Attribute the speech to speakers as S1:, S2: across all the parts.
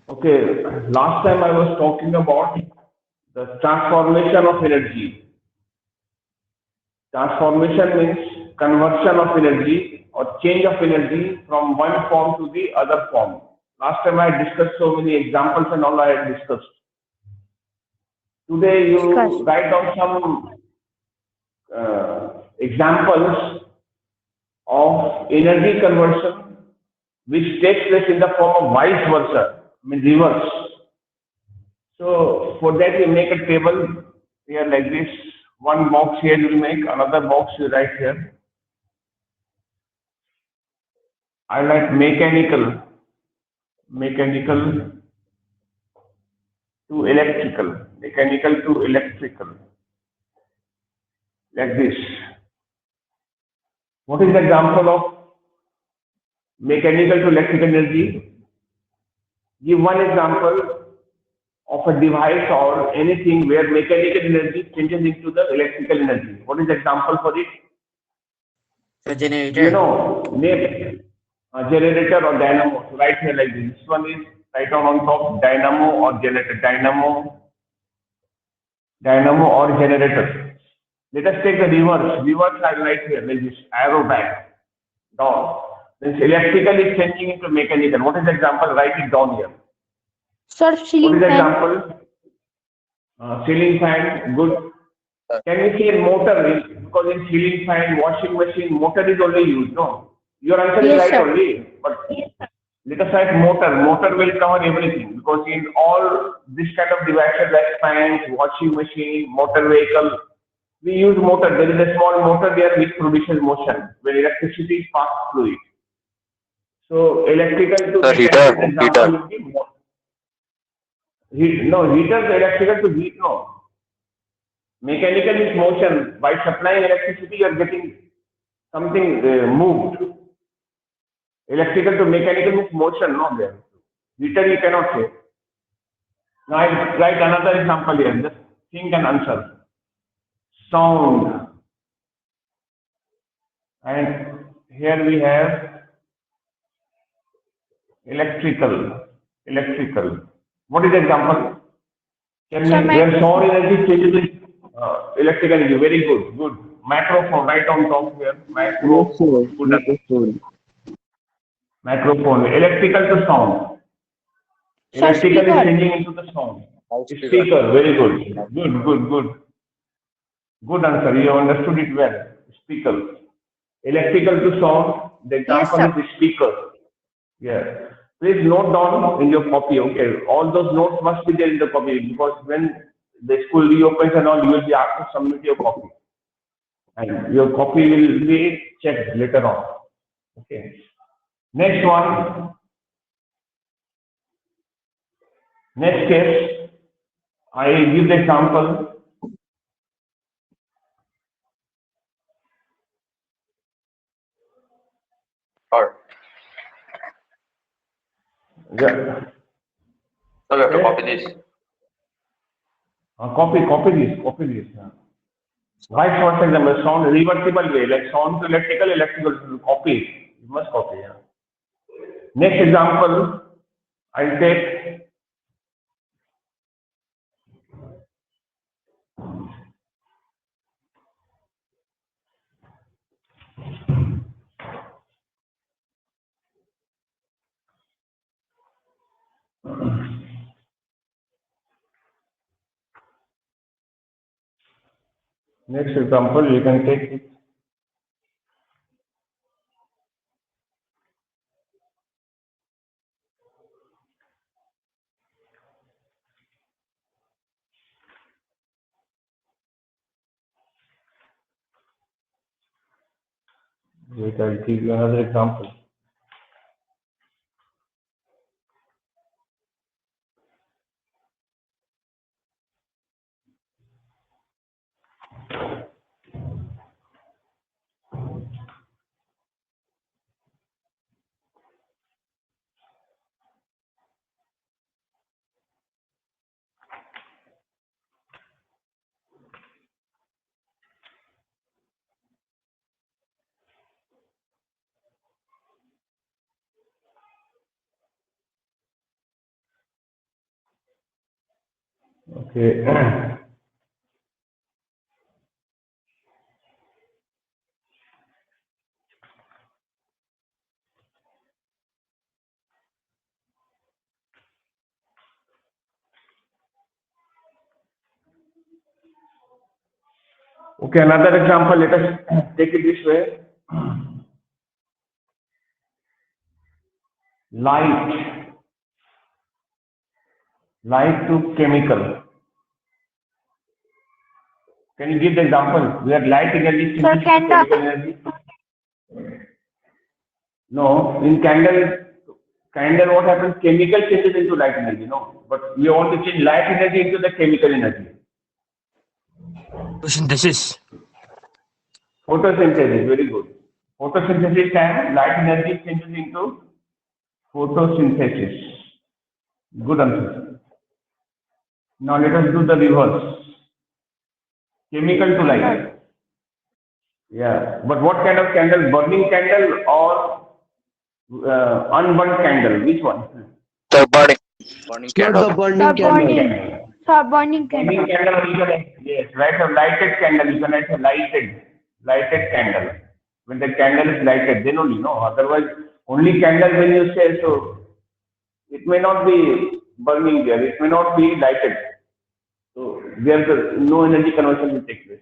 S1: Okay, last time I was talking about the transformation of energy. Transformation means conversion of energy or change of energy from one form to the other form. Last time I discussed so many examples and all I had discussed. Today you
S2: Discuss.
S1: write down some examples of energy conversion which takes place in the form of vice versa, I mean reverse. So for that you make a table here like this. One box here you will make, another box you write here. I like mechanical to electrical, like this. What is the example of mechanical to electrical energy? Give one example of a device or anything where mechanical energy changes into the electrical energy. What is the example for it?
S3: So
S1: Do you
S3: generator.
S1: know? Name a generator or dynamo. So right here like this. This one is right on top dynamo or generator. Dynamo or generator. Let us take the reverse. Reverse I write here like this. Arrow back down. Then electrical is changing into mechanical. What is the example? Write it down here.
S2: Sir,
S1: What is
S2: ceiling
S1: the
S2: fan.
S1: example? Ceiling fan. Good. Can we say motor? Because in ceiling fan, washing machine, motor is only used. No. Your answer is
S2: Yes,
S1: right
S2: sir.
S1: only. But let us write motor. Motor will cover everything because in all this kind of devices like fans, washing machine, motor vehicle, we use motor. There is a small motor there which produces motion when electricity is passed through it. So electrical to
S4: Sir,
S1: mechanical
S4: heater.
S1: example will be heat. No, heater electrical to heat. No, mechanical is motion. By supplying electricity, you are getting something moved. Electrical to mechanical means motion, not there. Heater you cannot say. Now I write another example here. Just think and answer. Sound. And here we have electrical. What is the example? Can
S2: Sir,
S1: we, where sound
S2: microphone.
S1: energy changes in electrical energy? Very good. Microphone, right on top here.
S5: Yes, sir.
S1: Microphone. Good answer.
S5: Microphone.
S1: Microphone. Electrical to sound.
S2: Sir,
S1: Electrical is
S2: speaker.
S1: changing into the sound.
S4: Loudspeaker.
S1: Speaker. Very good. Good answer. You have understood it well. Speaker. Electrical to sound. The
S2: Yes,
S1: example
S2: sir.
S1: is speaker. Yeah. Please note down in your copy. Okay. All those notes must be there in the copy because when the school reopens and all, you will be asked to submit your copy. And your copy will be checked later on. Okay. Next one. Next case. I give the example.
S4: Or
S1: Yeah.
S4: so we have to copy
S1: Okay.
S4: this.
S1: Copy this. Yeah. Vice versa example, sound reversible way, like sound to electrical to copy it. You must copy. Yeah. Next example, I'll take next example. You can take it. Wait, I'll give you another example. Okay. Okay, another example, let us take it this way. Light, light to chemical. Can you give the example? We have light energy
S2: Sir,
S1: changes to
S2: candle.
S1: chemical energy. No, in candle what happens? Chemical changes into light energy, no. But we want to change light energy into the chemical energy.
S3: Photosynthesis.
S1: Photosynthesis, very good. Photosynthesis time, light energy changes into photosynthesis. Good answer. Now let us do the reverse. Chemical to light. Yeah, but what kind of candle? Burning candle or unburnt candle? Which one?
S4: Sir, burning
S5: Sir,
S4: candle.
S5: the burning
S2: Sir,
S5: candle.
S2: burning. Sir, burning
S1: Burning
S2: candle.
S1: candle, or you can, yes, write a lighted candle. You can write a lighted candle. When the candle is lighted, then only, no. Otherwise, only candle when you say, so it may not be burning there. It may not be lighted. So there, no energy conversion will take place.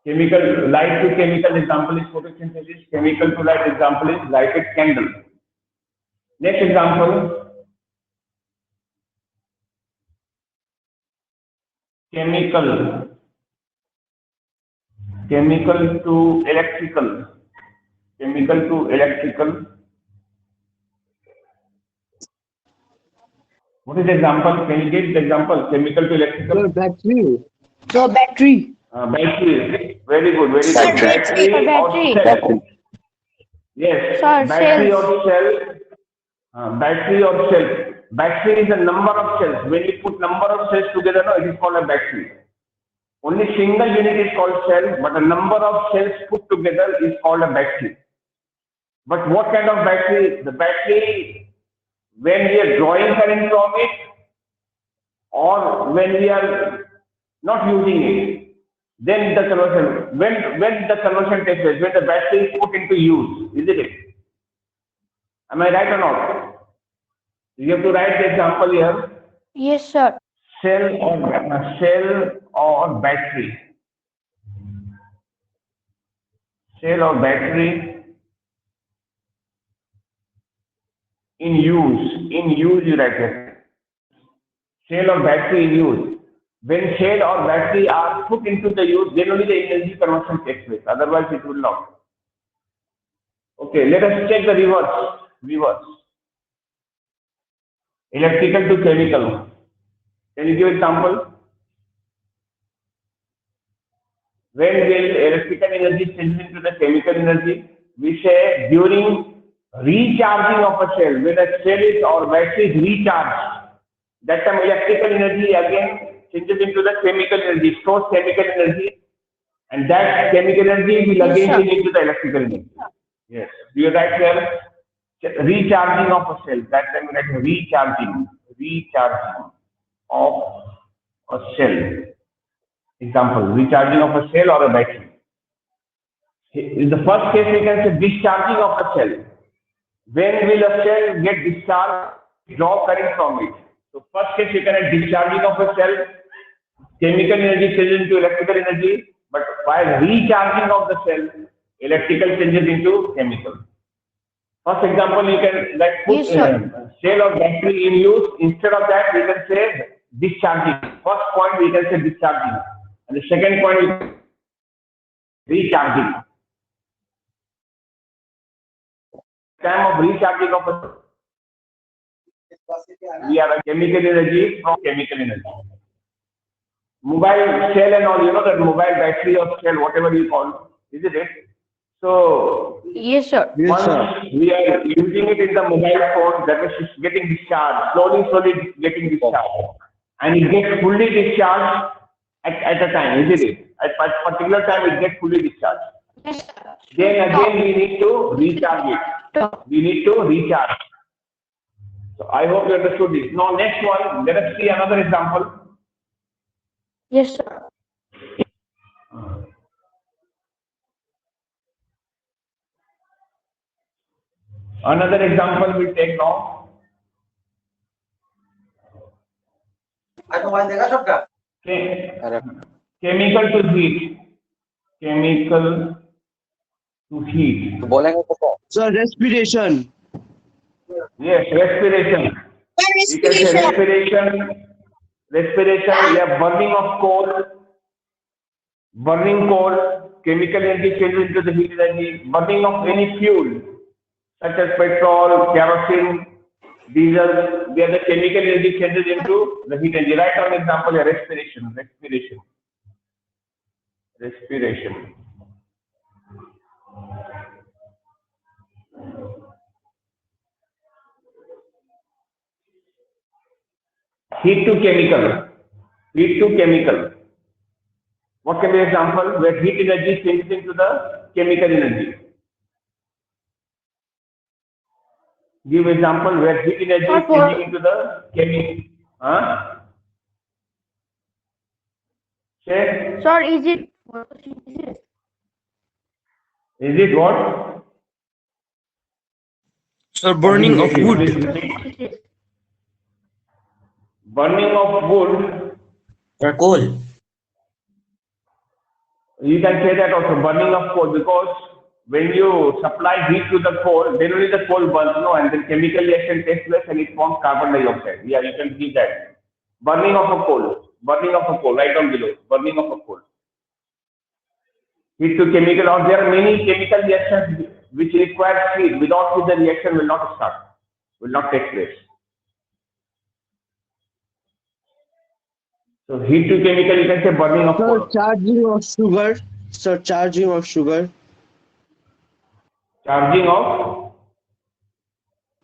S1: Chemical, light to chemical example is photosynthesis. Chemical to light example is lighted candle. Next example, chemical to electrical. Chemical to electrical. What is the example? Can you give the example? Chemical to
S5: Sir,
S1: electrical.
S5: battery.
S2: Sir, battery.
S1: Battery. Very good. Very
S2: Sir,
S1: good.
S2: battery. Sir,
S1: Battery or
S2: battery.
S1: cell. Yes.
S2: Sir,
S1: Battery
S2: cells.
S1: or cell. Battery or cell. Battery is a number of cells. When you put number of cells together, no, it is called a battery. Only single unit is called cell, but a number of cells put together is called a battery. But what kind of battery? The battery, when we are drawing current from it, or when we are not using it, then the conversion, when the conversion takes place, when the battery is put into use, isn't it? Am I right or not? You have to write the example here.
S2: Yes, sir.
S1: Cell or battery. Cell or battery in use. In use, you write it. Cell or battery in use. When cell or battery are put into the use, then only the energy conversion takes place. Otherwise, it will not. Okay, let us check the reverse. Reverse. Electrical to chemical. Can you give example? When will electrical energy change into the chemical energy? We say during recharging of a cell. When a cell is or battery is recharged, that time electrical energy again changes into the chemical energy, stores chemical energy, and that chemical energy will
S2: Yes,
S1: again
S2: sir.
S1: change into the electrical energy. Yes. Do you write here? Recharging of a cell. That time we write recharging of a cell. Example, recharging of a cell or a battery. In the first case, we can say discharging of a cell. When will a cell get discharged? Draw current from it. So first case, you can have discharging of a cell, chemical energy changes into electrical energy, but while recharging of the cell, electrical changes into chemical. First example, you can like put
S2: Yes, sir.
S1: cell or battery in use. Instead of that, we can say discharging. First point, we can say discharging. And the second point is recharging. Time of recharging of a we have a chemical energy from chemical energy. Mobile cell and all, you know that mobile battery or cell, whatever you call, isn't it? So
S2: Yes, sir.
S5: Yes,
S1: once
S5: sir.
S1: we are using it in the mobile phone, that is it's getting discharged, slowly getting discharged. And it gets fully discharged at a time, isn't it? At a particular time, it gets fully discharged.
S2: Yes, sir.
S1: Then again, we need to recharge it. We need to recharge. So I hope you understood this. Now, next one, let us see another example.
S2: Yes, sir.
S1: Another example we take now. Che- Chemical to heat. Chemical to heat.
S4: बोलेंगे तो क्या?
S3: Sir, respiration.
S1: Yes, respiration. You can say respiration. Respiration. Yeah, burning of coal. Burning coal. Chemical energy changes into the heat energy. Burning of any fuel, such as petrol, kerosene, diesel, where the chemical energy changes into the heat energy. Write down example here, respiration, respiration, respiration. Heat to chemical, heat to chemical. What can be example where heat energy changes into the chemical energy? Give example where heat energy is changing into the chemical. Huh? Say,
S2: Sir, is it photosynthesis?
S1: is it what?
S3: Sir, burning of wood.
S2: Photosynthesis.
S1: Burning of wood.
S3: Sir, coal.
S1: You can say that also burning of coal, because when you supply heat to the coal, then only the coal burns, no, and then chemical reaction takes place and it forms carbon dioxide. Yeah, you can see that. Burning of a coal, right down below, burning of a coal. Heat to chemical, or there are many chemical reactions which require heat. Without heat, the reaction will not start, will not take place. So heat to chemical, you can say burning of
S3: Sir,
S1: coal.
S3: charging of sugar. Sir, charging of sugar.
S1: Charging of,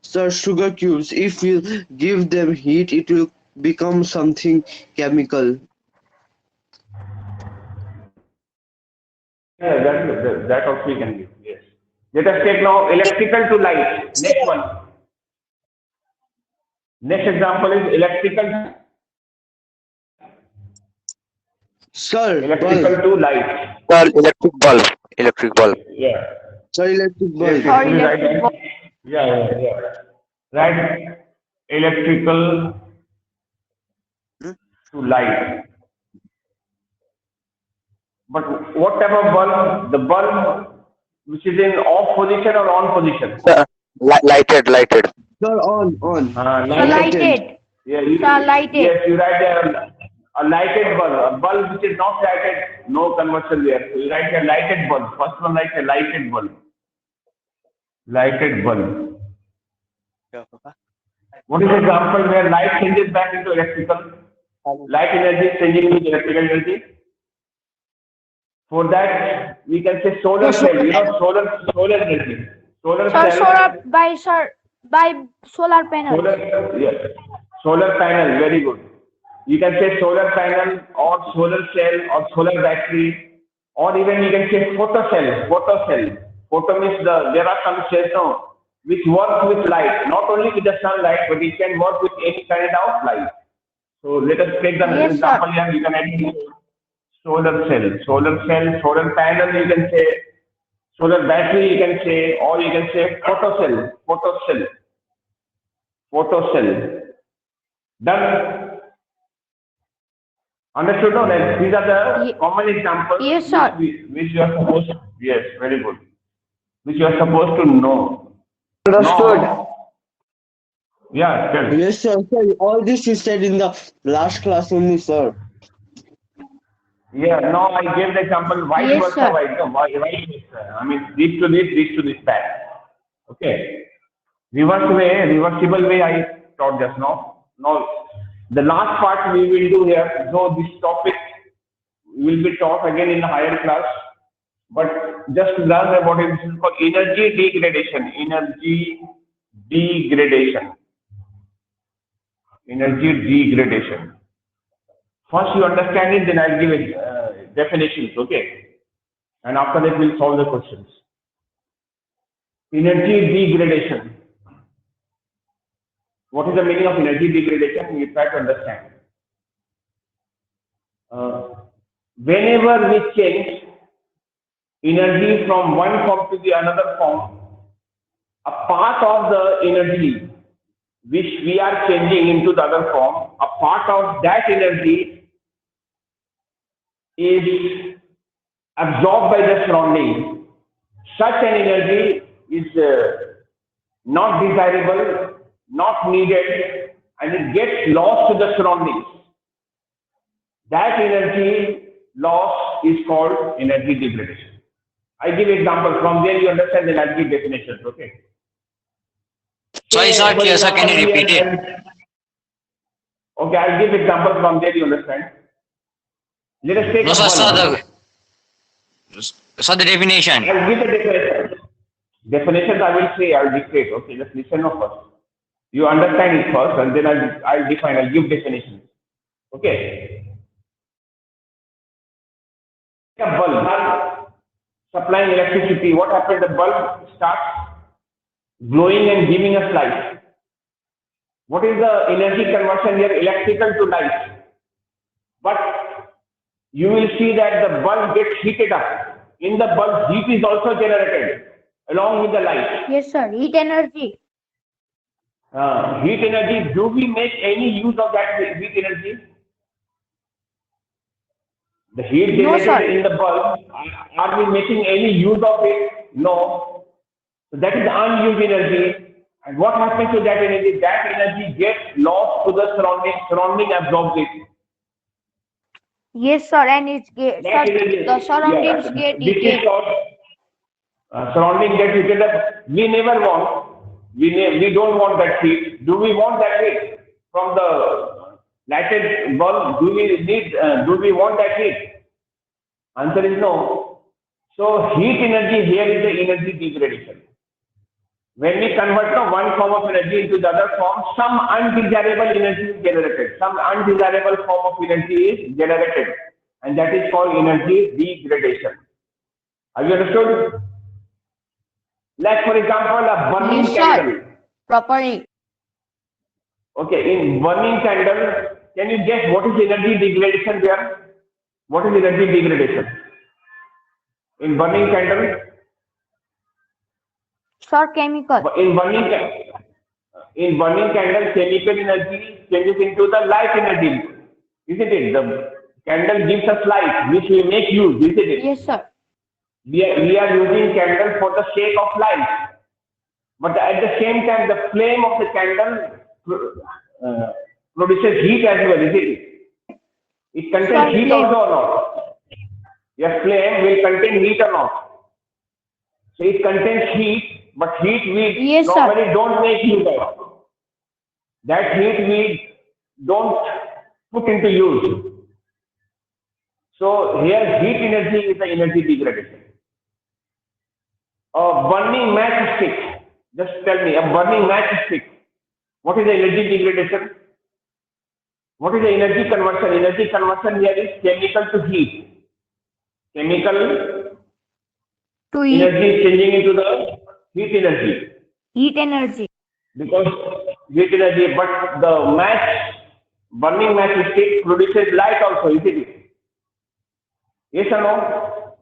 S3: Sir, sugar cubes. If you give them heat, it will become something chemical.
S1: yeah, that also you can give, yes. Let us take now electrical to light. Next one. Next example is electrical
S3: Sir, bulb.
S1: to light.
S4: Sir, electric bulb. Electric bulb.
S1: Yeah.
S3: Sir, electric
S1: Yes,
S3: bulb.
S1: yes.
S2: Or
S1: Please write
S2: electric
S1: that.
S2: bulb.
S1: Yeah. Right. Electrical to light. But what type of bulb? The bulb which is in off position or on position?
S4: Sir, lighted.
S3: Sir, on.
S2: Lighted.
S1: Yeah, you,
S2: Sir, lighted.
S1: yes, you write a lighted bulb. A bulb which is not lighted, no conversion there. So you write a lighted bulb. First one write a lighted bulb. Lighted bulb. What is the example where light changes back into electrical? Light energy is changing into electrical energy. For that, we can say solar cell. You know, solar energy. Solar
S2: Sir,
S1: cell.
S2: by solar panel.
S1: Yes. Solar panel, very good. You can say solar panel or solar cell or solar battery, or even you can say photocell. Photo means there are some cells now which work with light, not only with the sunlight, but it can work with any kind of light. So let us take the
S2: Yes,
S1: example here. You can add solar cell, solar panel. You can say solar battery. You can say, or you can say photocell. Done. Understood? No? Like, these are the common examples.
S2: Yes, sir.
S1: Which you are supposed to, yes, very good. Which you are supposed to know.
S4: Understood.
S1: Now, yeah, tell.
S3: Yes, sir. Sir, all this you said in the last class only, sir.
S1: Yeah, no, I gave the example vice
S2: Yes,
S1: versa,
S2: sir.
S1: vice versa. I mean, this to this back. Okay. Reversible way I taught just now. Now, the last part we will do here, though this topic will be taught again in the higher class, but just to learn about it, this is called energy degradation. Energy degradation. First you understand it, then I'll give it definitions, okay? And after that we'll solve the questions. Energy degradation. What is the meaning of energy degradation? You try to understand. whenever we change energy from one form to the another form, a part of the energy which we are changing into the other form, a part of that energy is absorbed by the surrounding. Such an energy is not desirable, not needed, and it gets lost to the surroundings. That energy loss is called energy degradation. I give example from there you understand the energy definitions. Okay.
S5: Sorry,
S1: Say,
S5: sir,
S1: for
S5: sir, can you
S1: example,
S5: repeat it?
S1: Okay, I'll give example from there you understand. Let us take
S5: No,
S1: a
S5: sir,
S1: bulb.
S5: the definition.
S1: I'll give the definition. Definitions I will say, I'll dictate. Okay, just listen now first. You understand it first, and then I'll define. I'll give definitions. Okay. A bulb supplying electricity. What happens? The bulb starts glowing and giving us light. What is the energy conversion here? Electrical to light. But you will see that the bulb gets heated up. In the bulb, heat is also generated along with the light.
S2: Yes, sir. Heat energy.
S1: Heat energy, do we make any use of that heat energy? The heat
S2: No,
S1: generated
S2: sir.
S1: in the bulb, are we making any use of it? No. So that is unused energy. And what happens to that energy? That energy gets lost to the surrounding absorbs it.
S2: Yes, sir. And
S1: That energy,
S2: the surroundings get
S1: this is
S2: heated.
S1: called surrounding get heated up. We never want. We don't want that heat. Do we want that heat from the lighted bulb? Do we want that heat? Answer is no. So heat energy here is the energy degradation. When we convert from one form of energy into the other form, some undesirable energy is generated. Some undesirable form of energy is generated. And that is called energy degradation. Have you understood? Like for example, a burning
S2: Yes, sir.
S1: candle.
S2: Properly.
S1: Okay, in burning candle, can you guess what is energy degradation there? What is energy degradation? In burning candle?
S2: Sir, chemical.
S1: In burning candle, chemical energy changes into the light energy, isn't it? The candle gives us light, which we make use, isn't it?
S2: Yes, sir.
S1: We are using candle for the sake of light, but at the same time, the flame of the candle produces heat as well, isn't it? It contains
S2: Sorry,
S1: heat
S2: flame.
S1: also or not? Yes, flame will contain heat or not? So it contains heat, but heat we
S2: Yes, sir.
S1: normally don't make use of. That heat we don't put into use. So here heat energy is the energy degradation. A burning matchstick, just tell me, a burning matchstick, what is the energy degradation? What is the energy conversion? Energy conversion here is chemical to heat. Chemical
S2: To heat.
S1: energy is changing into the heat energy.
S2: Heat energy.
S1: Because heat energy, but the burning matchstick produces light also, isn't it? Yes or no?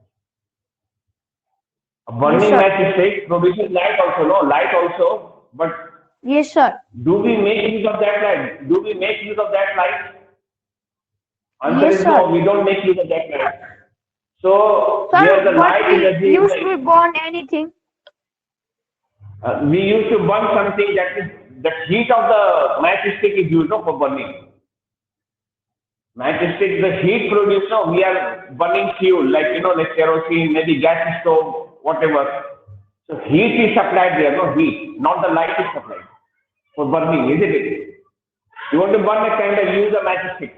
S1: A burning
S2: Yes, sir.
S1: matchstick produces light also, no? Light also, but
S2: Yes, sir.
S1: do we make use of that light? Do we make use of that light? Answer
S2: Yes,
S1: is no,
S2: sir.
S1: we don't make use of that light. So
S2: Sir,
S1: here the
S2: what
S1: light
S2: we
S1: energy is
S2: used to burn anything?
S1: we used to burn something that is the heat of the matchstick is used for burning. Matchstick, the heat produced, no, we are burning fuel like like kerosene, maybe gas stove, whatever. So heat is supplied there, no heat, not the light is supplied for burning, isn't it? You want to burn a candle, use a matchstick.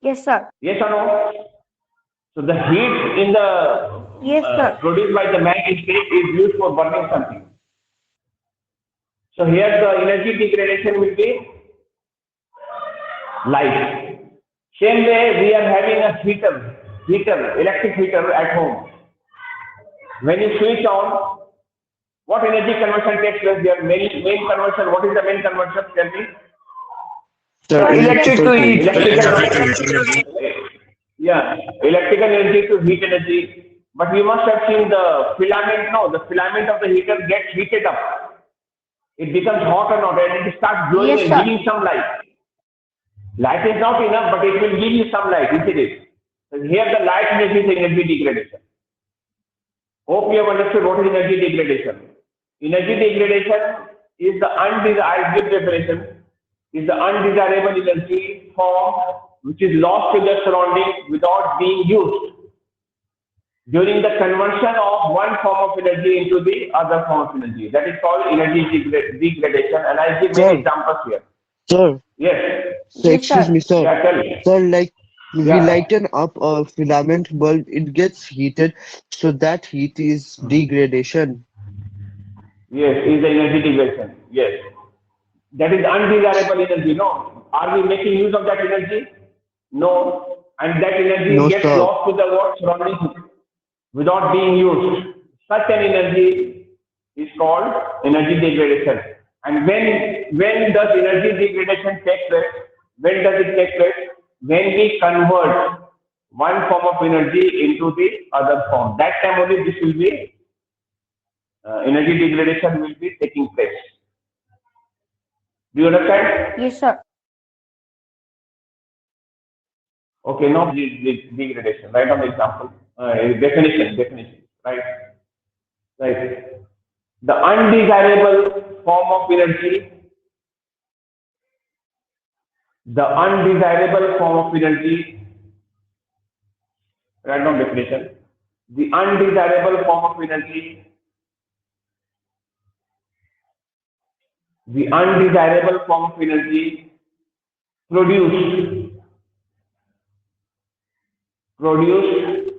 S2: Yes, sir.
S1: Yes or no? So the heat in the
S2: Yes, sir.
S1: produced by the matchstick is used for burning something. So here the energy degradation will be light. Same way we are having a heater, electric heater at home. When you switch on, what energy conversion takes place there? Main conversion. What is the main conversion? Tell me.
S3: Sir,
S4: Electric to heat.
S1: Electrical. Yeah. electrical energy to heat energy. But you must have seen the filament. No, the filament of the heater gets heated up. It becomes hot or not, and it starts glowing
S2: Yes,
S1: and
S2: sir.
S1: giving some light. Light is not enough, but it will give you some light, isn't it? So here the light energy is energy degradation. Hope you have understood what is energy degradation. Energy degradation is the undesirable definition is the undesirable energy form which is lost to the surrounding without being used during the conversion of one form of energy into the other form of energy. That is called energy degradation. And I give many
S3: Sir,
S1: examples here.
S3: sir,
S1: Yes.
S3: so
S2: Yes,
S3: excuse
S2: sir.
S3: me, sir.
S1: Yeah, tell me.
S3: Sir, like we
S1: Yeah.
S3: lighten up a filament bulb, it gets heated, so that heat is degradation.
S1: Yes, is the energy degradation. Yes. That is undesirable energy. No. Are we making use of that energy? No. And that energy
S3: No,
S1: gets
S3: sir.
S1: lost to the world surrounding without being used. Such an energy is called energy degradation. And when does energy degradation take place? When does it take place? When we convert one form of energy into the other form. That time only this will be energy degradation will be taking place. Do you understand?
S2: Yes, sir.
S1: Okay, now degradation. Write down the example. Definition. Right. Right. The undesirable form of energy, the undesirable form of energy, write down definition. The undesirable form of energy, the undesirable form of energy produced, produced,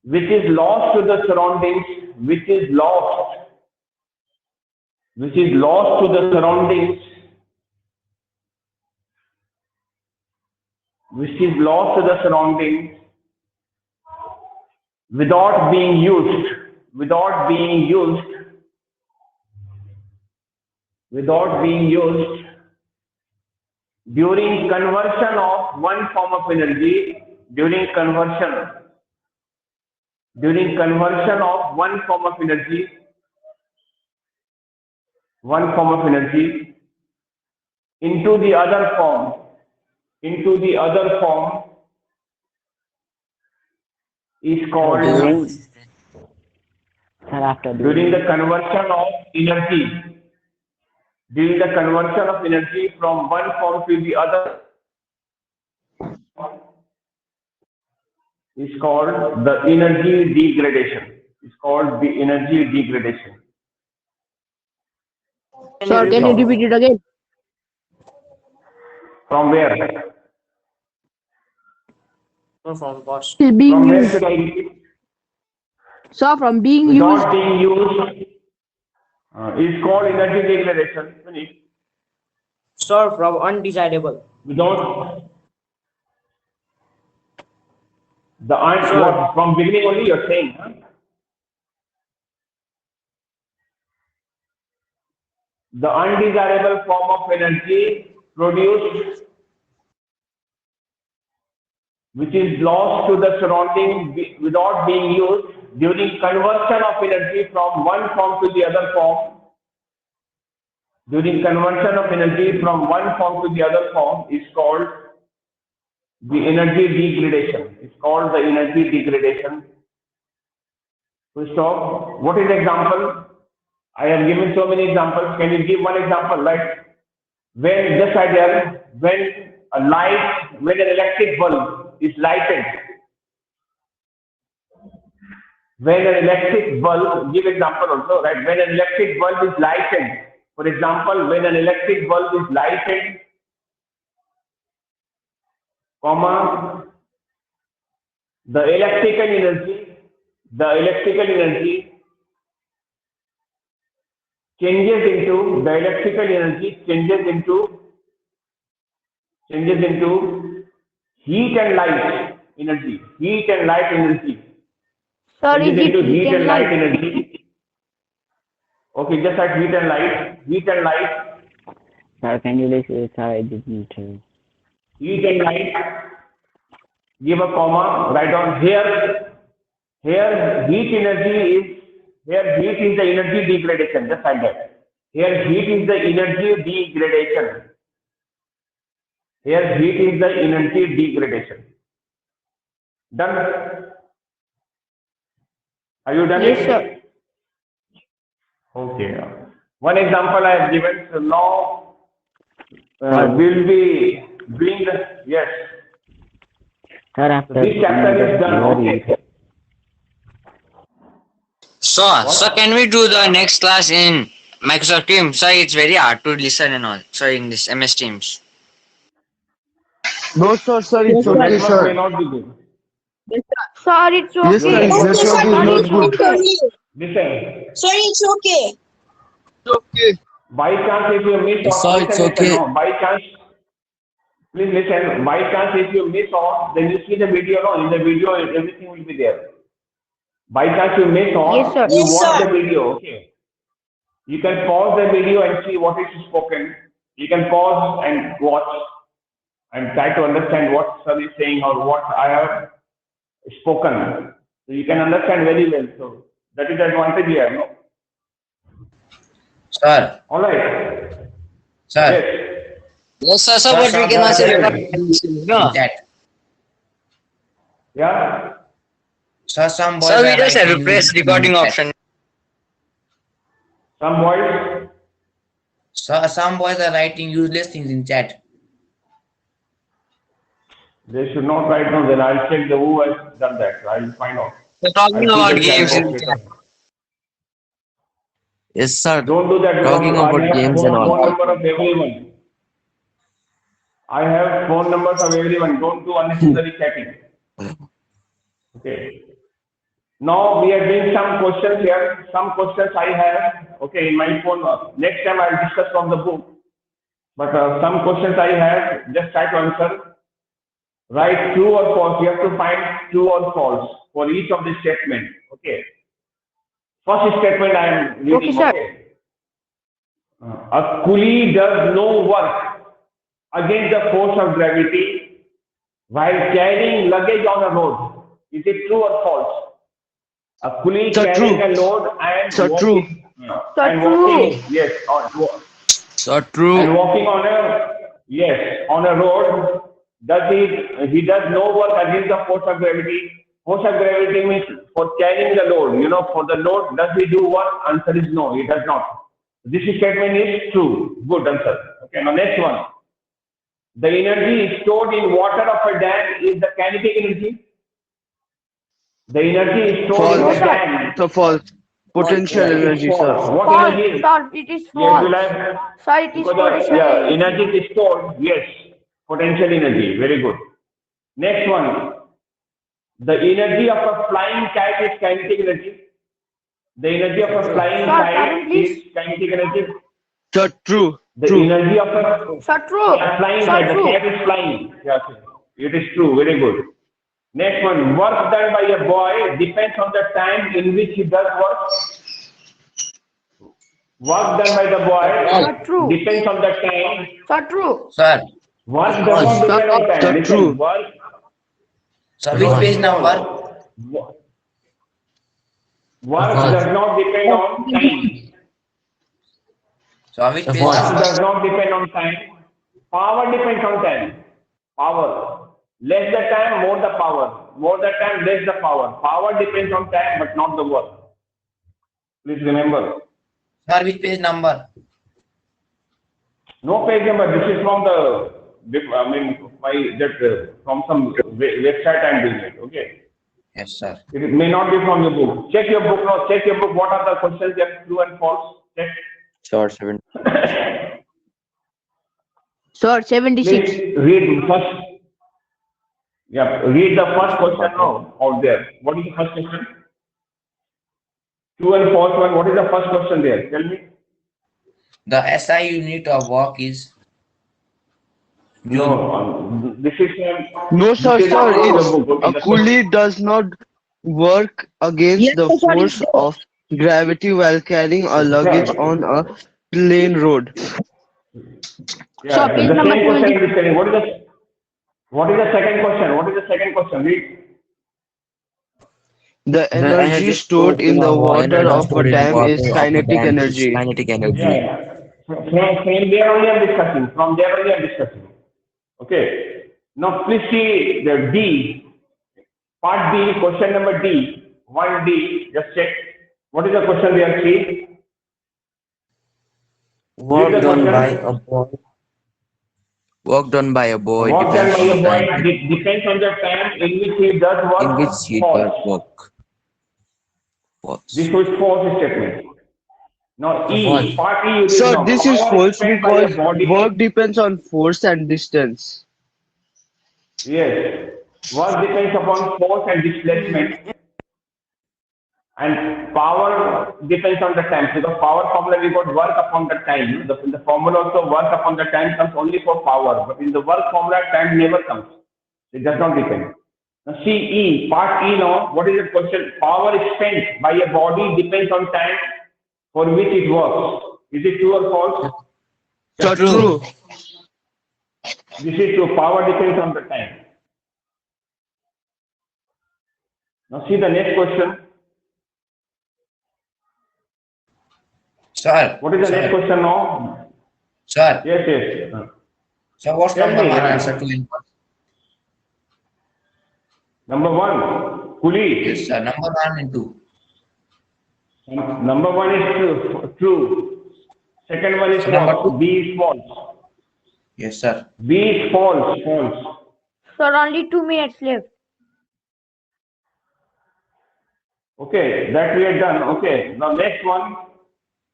S1: which is lost to the surroundings, which is lost to the surroundings, which is lost to the surroundings without being used, without being used, without being used during conversion of one form of energy, during conversion of one form of energy into the other form, into the other form is called during the conversion of energy, during the conversion of energy from one form to the other is called the energy degradation. It's called the energy degradation.
S6: Sir, can you repeat it again?
S1: From where?
S6: Is being
S1: From where
S6: used.
S1: should I repeat?
S6: Sir, from being
S1: Without
S6: used.
S1: being used is called energy degradation. Finish.
S7: Sir, from undesirable.
S1: Without the
S7: Sure.
S1: what from beginning only you're saying, huh? The undesirable form of energy produced which is lost to the surrounding without being used during conversion of energy from one form to the other form. During conversion of energy from one form to the other form is called the energy degradation. It's called the energy degradation. Full stop. What is the example? I have given so many examples. Can you give one example? Like when this idea, when when an electric bulb is lighted, when an electric bulb, give example also, right? When an electric bulb is lighted, for example, when an electric bulb is lighted, comma, the electrical energy changes into heat and light energy.
S2: Sir,
S1: Changes
S2: is it
S1: into
S2: heat and light?
S1: energy. Okay, just like heat and light.
S7: Sir, can you please, sir, I didn't.
S1: Heat and light give a comma, write down here. Here heat energy is, here heat is the energy degradation, just like that. Here heat is the energy degradation. Here heat is the energy degradation. Done? Are you done?
S2: Yes,
S1: it?
S2: sir.
S1: Okay. One example I have given. So now we'll be doing the, yes.
S7: Sir, after
S1: This chapter is done. Okay.
S5: So can we do the next class in Microsoft Teams? Sorry, it's very hard to listen and all. Sorry, in this MS Teams.
S3: No, sir, it's
S1: Your
S3: okay,
S1: network may
S3: sir.
S1: not be good.
S2: Sir, it's
S3: Yes, sir,
S2: okay.
S3: his network is not good.
S1: Listen.
S8: Sorry, it's okay.
S3: Okay.
S1: By chance, if you miss
S5: Yes,
S1: out,
S5: sir, it's
S1: listen,
S5: okay.
S1: no, by chance, please listen. By chance, if you miss out, then you see the video. No, in the video, everything will be there. By chance you miss out,
S2: Yes, sir.
S1: you
S8: Yes,
S1: watch
S8: sir.
S1: the video. Okay. You can pause the video and see what is spoken. You can pause and watch and try to understand what sir is saying or what I have spoken. So you can understand very well. So that is the advantage here. No?
S9: Sir,
S1: All right.
S9: sir,
S1: Yes.
S5: Yes, sir,
S9: Sir,
S5: but we can
S1: sir,
S5: also
S1: sir.
S5: record. No.
S9: chat.
S1: Yeah.
S9: Sir, some boys
S5: Sir, we
S9: are
S5: just have to
S9: writing
S5: press
S9: in
S5: recording
S9: chat.
S5: option.
S1: Some boys.
S9: Sir, some boys are writing useless things in chat.
S1: They should not write down. Then I'll check the who has done that. I'll find out.
S5: We're talking
S1: I'll
S5: about
S1: see the chat
S5: games in
S1: box
S5: the
S1: later.
S5: chat.
S10: Yes, sir.
S1: Don't do that.
S10: Talking
S1: because
S10: about
S1: I have
S10: games and all.
S1: phone number of everyone. I have phone numbers of everyone. Don't do unnecessary chatting. Okay. Now we are doing some questions here. Some questions I have. Okay, in my phone. Next time I'll discuss from the book. But some questions I have. Just try to answer. Write true or false. You have to find true or false for each of the statement. Okay. First statement I am reading.
S2: Okay, sir.
S1: Okay. A coolie does no work against the force of gravity while carrying luggage on a road. Is it true or false? A coolie
S3: Sir,
S1: carrying
S3: true.
S1: a load and
S3: Sir,
S1: walking,
S2: Sir,
S1: and
S2: true.
S1: walking, yes,
S10: Sir,
S1: and
S10: true.
S1: walking on a road. He does no work against the force of gravity. Force of gravity means for carrying the load. You know, for the load, does he do work? Answer is no, he does not. This statement is true. Good answer. Okay, now next one. The energy stored in water of a dam is the kinetic energy. The energy is stored in
S3: False.
S1: the dam.
S3: So false. Potential
S1: Yeah, it's
S3: energy,
S1: false.
S3: sir.
S1: What
S2: False,
S1: energy?
S2: sir. It is
S1: Yes,
S2: false.
S1: will I?
S2: Sir, it is
S1: Because
S2: potential
S1: yeah,
S2: energy.
S1: energy is stored. Yes, potential energy. Very good. Next one. The energy of a flying kite is kinetic energy. The energy of a flying
S2: Sir,
S1: kite
S2: pardon, please.
S1: is kinetic energy.
S3: Sir, true.
S1: The
S3: True.
S1: energy of a
S2: Sir, true.
S1: flying
S2: Sir,
S1: kite, the
S2: true.
S1: cat is flying. Yes, it is true. Very good. Next one. Work done by a boy depends on the time in which he does work. Work done by the
S2: Sir,
S1: boy
S2: true.
S1: depends on the time.
S2: Sir, true.
S9: Sir,
S1: Work does not depend on time.
S3: Sir,
S1: Listen,
S3: true.
S1: work.
S9: sir, which page number?
S1: Work does not depend on time.
S9: Sir, which page
S1: Work
S9: number?
S1: does not depend on time. Power depends on time. Power. Less the time, more the power. More the time, less the power. Power depends on time, but not the work. Please remember.
S9: Sir, which page number?
S1: No page number. This is from from some website I'm doing it. Okay.
S9: Yes, sir.
S1: It may not be from your book. Check your book now. Check your book. What are the questions that true and false? Check.
S10: Sir, 7.
S6: Sir, 76.
S1: Please read first. Yeah, read the first question now out there. What is the first question? True and false one. What is the first question there? Tell me.
S9: The SI unit of work is
S1: No, this is
S3: No, sir,
S1: this is
S3: sir.
S1: from the
S3: It's
S1: book. Okay,
S3: a
S1: the
S3: coolie does not work against the force of gravity while carrying a luggage on a plain road.
S1: Yeah,
S6: Sir, page
S1: the
S6: number
S1: same question
S6: 20.
S1: is telling. What is the second question? What is the second question? Read.
S3: The energy stored in the water of a dam is kinetic energy.
S10: Kinetic energy.
S1: Yeah. From there only I'm discussing. From there only I'm discussing. Okay. Now please see the D. Part D, question number D. 1D. Just check. What is the question there? See.
S10: Work
S1: Read the
S10: done by
S1: question.
S10: a boy. Work done by a boy
S1: What
S10: depends
S1: can
S10: on
S1: by
S10: the
S1: a boy
S10: time
S1: depends on the time in which he does work.
S10: in which he
S1: False.
S10: does work.
S1: This
S10: False.
S1: was false statement. Now E,
S9: False.
S1: part E you read
S3: Sir,
S1: now.
S3: this is
S1: Power
S3: false
S1: spent by a
S3: because
S1: body.
S3: work depends on force and distance.
S1: Yes. Work depends upon force and displacement. And power depends on the time. So the power formula we got work upon the time. In the formula also work upon the time comes only for power. But in the work formula time never comes. It does not depend. Now see E, part E now. What is the question? Power spent by a body depends on time for which it works. Is it true or false?
S3: Sir, true.
S1: This is true. Power depends on the time. Now see the next question.
S9: Sir.
S1: What is the next
S9: Sir.
S1: question now?
S9: Sir.
S1: Yes, yes.
S9: So what's
S1: Tell
S9: number
S1: me,
S9: one
S1: yeah.
S9: answer to in?
S1: Number one, Kuli.
S9: Yes, sir. Number one and two.
S1: Number one is true. Second one is
S9: So number
S1: false.
S9: two?
S1: B is false.
S9: Yes, sir.
S1: B is false. False.
S2: Sir, only 2 minutes left.
S1: Okay, that we are done. Okay, now next one.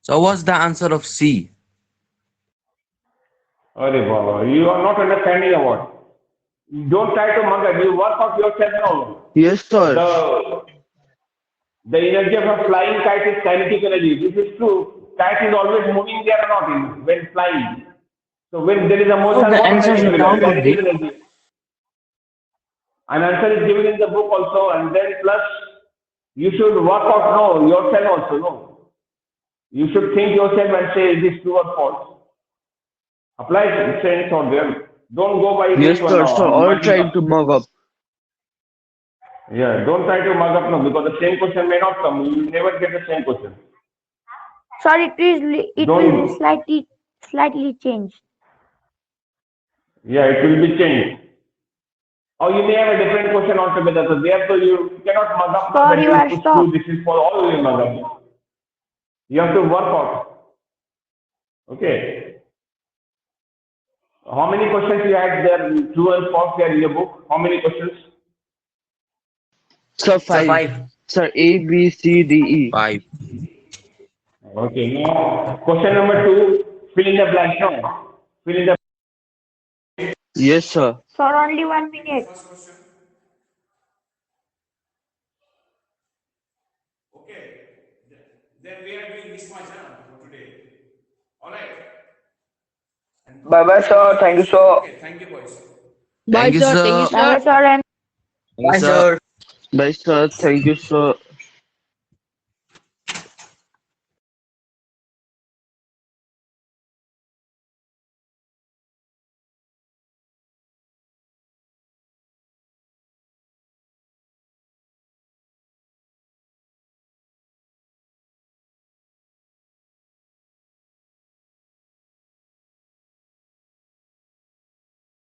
S10: So what's the answer of C?
S1: Arey Baba, you are not understanding about. Don't try to mug it. You work out yourself now.
S3: Yes, sir.
S1: The energy of a flying kite is kinetic energy. This is true. Kite is always moving there or not when flying. So when there is a motion,
S7: the
S1: what
S7: answer
S1: energy
S7: is
S1: will
S7: down
S1: be?
S7: of
S1: Kinetic
S7: this.
S1: energy. An answer is given in the book also, and then plus you should work out no yourself also no. You should think yourself and say is this true or false. Apply sense on them. Don't go by
S3: Yes,
S1: this one
S3: sir.
S1: now.
S3: So all
S1: Mugging
S3: trying
S1: up.
S3: to mug up.
S1: Yeah, don't try to mug up now because the same question may not come. You will never get the same question.
S2: Sir, it will
S1: Don't-
S2: be slightly changed.
S1: Yeah, it will be changed. Or you may have a different question altogether. So therefore you cannot mug up.
S2: Sorry,
S1: that
S2: you are
S1: this is
S2: stopped.
S1: true, this is for all you mug up. You have to work out. Okay. How many questions you had there? True and false there in your book? How many questions?
S3: Sir,
S9: Sir,
S3: 5. Sir, A, B, C, D, E.
S10: 5.
S1: Okay. Now question number 2. Fill in the blank now. Fill in the
S3: Yes, sir.
S2: Sir, only 1 minute.
S1: Then we are doing this much for today. All right.
S4: Bye bye, sir. Thank you, sir.
S1: Okay. Thank you, boys.
S6: Bye,
S10: Thank you,
S6: sir.
S10: sir.
S6: Thank you, sir.
S2: Bye, sir, and
S10: Thank you, sir.
S3: Bye, sir. Thank you, sir.